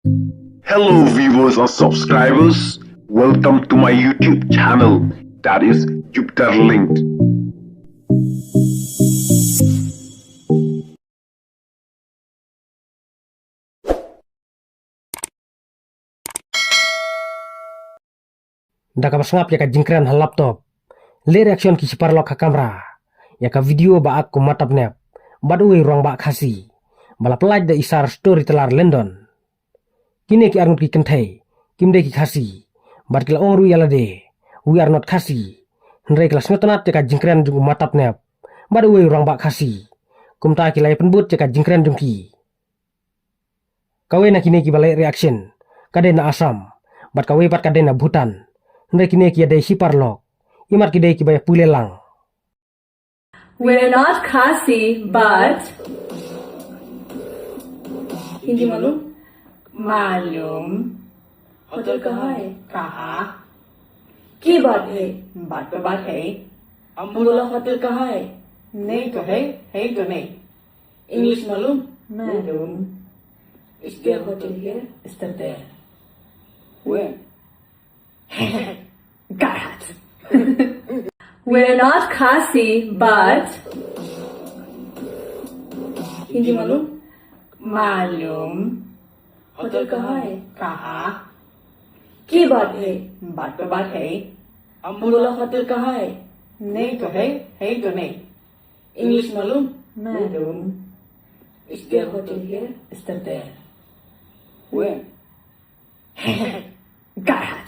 Hello viewers and subscribers, welcome to my YouTube channel, that is Jupiter Linked. Daka basngap ya ka jingkran hal laptop. Le reaction ki siparlo ka kamera. Ya ka video ba ak ku matap nep. Badui ruang ba khasi. Bala pelaj da isar story telar London. Kini ki arnut ki kentai. Kimde ki khasi. Bad kila ongru yala de. We are not khasi. Hendrai kelas ngotonat ya ka jingkran jung matap nep. Badui ruang ba khasi. Kumta ki lai penbut ya ka jingkran jung ki. Kawe na kini ki balai reaction. Kade na Asam. Bad kawe pat kade na Bhutan. Hendai kini ki ada siparlo. Imat ki dai ki baya pulelang. We're not Khasi, but Hindi मालूम? मालूम। होटल कहाँ है? कहाँ? की बात है? बात तो बात है। हम बोला होटल कहाँ है? नहीं तो है तो नहीं। इंग्लिश मालूम? मालूम। Is there hotel here? Is that there? Where? God. We're not Khasi, but Hindi मालूम? मालूम। होटल कहाँ है? कहाँ? की बात है? बात तो बात है। हम बोला होटल कहाँ है? नहीं तो है तो नहीं। इंग्लिश मालूम? मालूम। Is there hotel here? Is that there? Where? God.